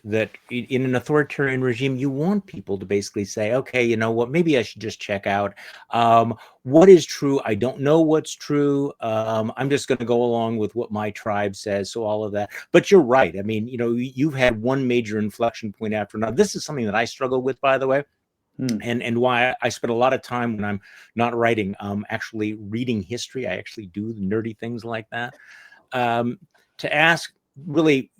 that in an authoritarian regime, you want people to basically say, okay, you know what, maybe I should just check out what is true. I don't know what's true. I'm just going to go along with what my tribe says. So all of that. But you're right. I mean, you've had one major inflection point after another. This is something that I struggle with, by the way. And why I spend a lot of time when I'm not writing, actually reading history. I actually do nerdy things like that, to ask, really,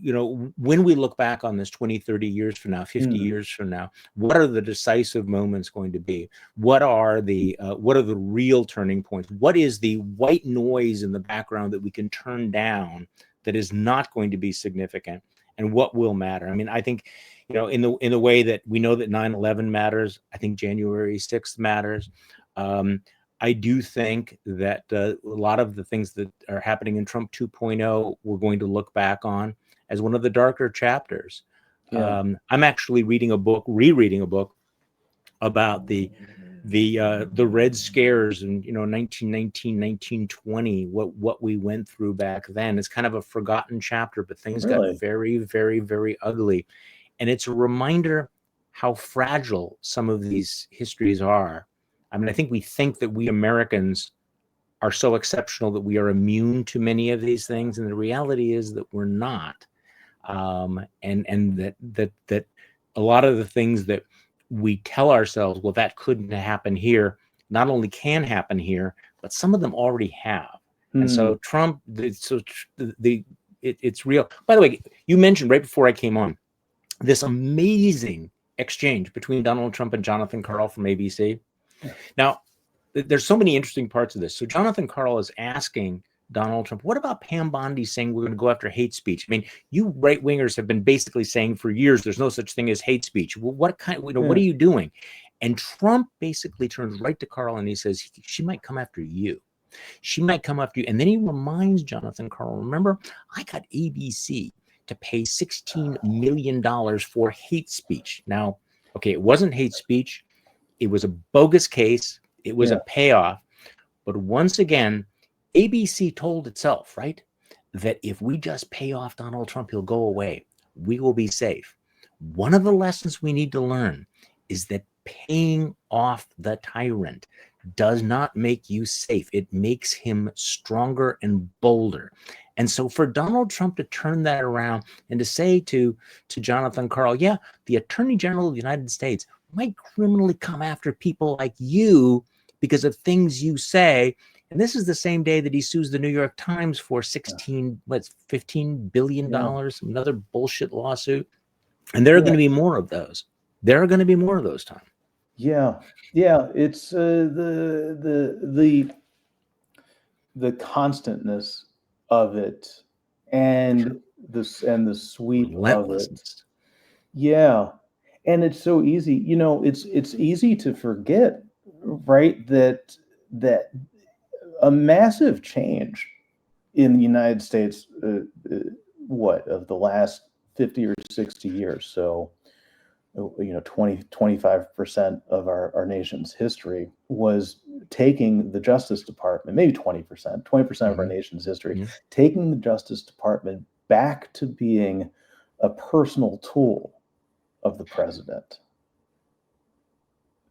when we look back on this 20, 30 years from now, 50 years from now, what are the decisive moments going to be? What are the real turning points? What is the white noise in the background that we can turn down that is not going to be significant? And what will matter? I mean, I think, in the way that we know that 9/11 matters, I think January 6th matters. I do think that a lot of the things that are happening in Trump 2.0, we're going to look back on as one of the darker chapters. Yeah. I'm actually rereading a book about the Red Scares in 1919, 1920, what we went through back then. It's kind of a forgotten chapter, but things got very, very, very ugly. And it's a reminder how fragile some of these histories are. I mean, I think we think that we Americans are so exceptional that we are immune to many of these things, and the reality is that we're not. And that a lot of the things that we tell ourselves, well, that couldn't happen here, not only can happen here, but some of them already have. And so Trump, it's real. By the way, you mentioned right before I came on this amazing exchange between Donald Trump and Jonathan Karl from ABC. Now, there's so many interesting parts of this. So Jonathan Karl is asking Donald Trump, what about Pam Bondi saying we're going to go after hate speech? I mean, you right-wingers have been basically saying for years there's no such thing as hate speech. Well, what are you doing? And Trump basically turns right to Karl and he says, she might come after you. She might come after you. And then he reminds Jonathan Karl, remember, I got ABC to pay $16 million for hate speech. Now, okay, it wasn't hate speech. It was a bogus case. It was a payoff. But once again, ABC told itself, right, that if we just pay off Donald Trump, he'll go away. We will be safe. One of the lessons we need to learn is that paying off the tyrant does not make you safe. It makes him stronger and bolder. And so for Donald Trump to turn that around and to say to Jonathan Karl, yeah, the Attorney General of the United States might criminally come after people like you because of things you say. And this is the same day that he sues the New York Times for $15 billion, another bullshit lawsuit. And there are going to be more of those. There are going to be more of those times. Yeah. It's the constantness of it and the sweep of it. Yeah. And it's so easy, it's easy to forget, right, that a massive change in the United States, of the last 50 or 60 years. So, 25% of our nation's history was taking the Justice Department, maybe 20% of our nation's history, taking the Justice Department back to being a personal tool of the president.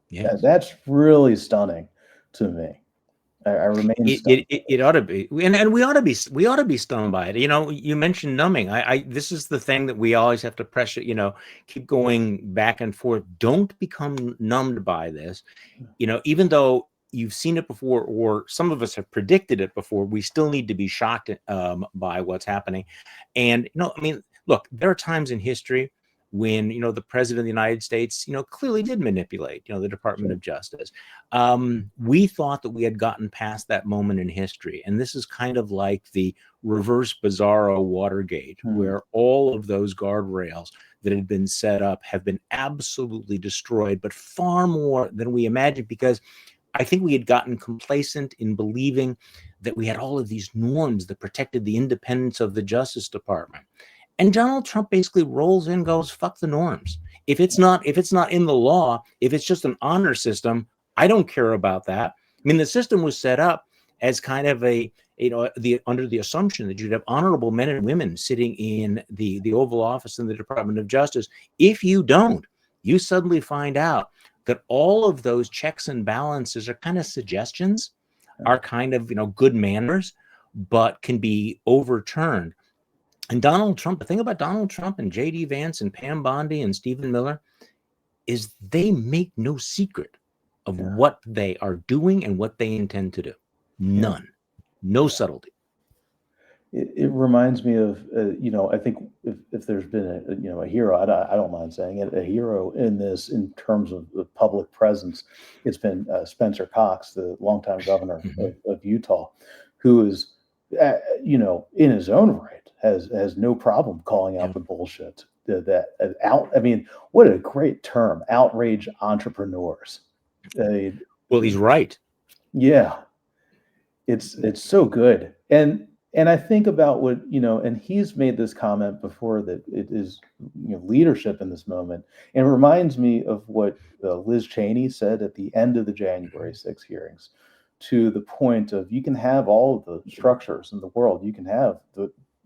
Yeah, that's really stunning to me. I remain stunned. It ought to be, and we ought to be stunned by it. You mentioned numbing. This is the thing that we always have to pressure. Keep going back and forth. Don't become numbed by this. Even though you've seen it before, or some of us have predicted it before, we still need to be shocked by what's happening. And look, there are times in history when the president of the United States clearly did manipulate the Department of Justice. We thought that we had gotten past that moment in history, and this is kind of like the reverse bizarro Watergate, where all of those guardrails that had been set up have been absolutely destroyed, but far more than we imagined, because I think we had gotten complacent in believing that we had all of these norms that protected the independence of the Justice Department. And Donald Trump basically rolls in and goes, fuck the norms. If it's not in the law, if it's just an honor system, I don't care about that. I mean, the system was set up as kind of a, under the assumption that you'd have honorable men and women sitting in the Oval Office in the Department of Justice. If you don't, you suddenly find out that all of those checks and balances are kind of suggestions, are kind of, good manners, but can be overturned. And Donald Trump, the thing about Donald Trump and J.D. Vance and Pam Bondi and Stephen Miller is they make no secret of what they are doing and what they intend to do. None. No subtlety. It reminds me of, I think if there's been a hero, I don't mind saying it, a hero in this in terms of the public presence, it's been Spencer Cox, the longtime governor of Utah, who is, in his own right, has no problem calling out the bullshit. I mean, what a great term, outrage entrepreneurs. Well, he's right. Yeah, it's so good. And I think about what, and he's made this comment before that it is, leadership in this moment. And it reminds me of what Liz Cheney said at the end of the January 6 hearings, to the point of you can have all of the structures in the world. You can have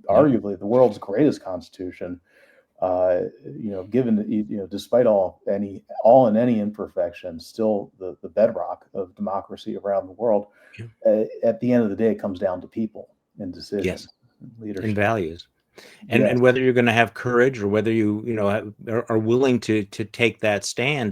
arguably the world's greatest constitution, given, despite all and any imperfections, still the bedrock of democracy around the world. At the end of the day, it comes down to people and decisions, leadership, and values, and whether you're going to have courage or whether you are willing to take that stand.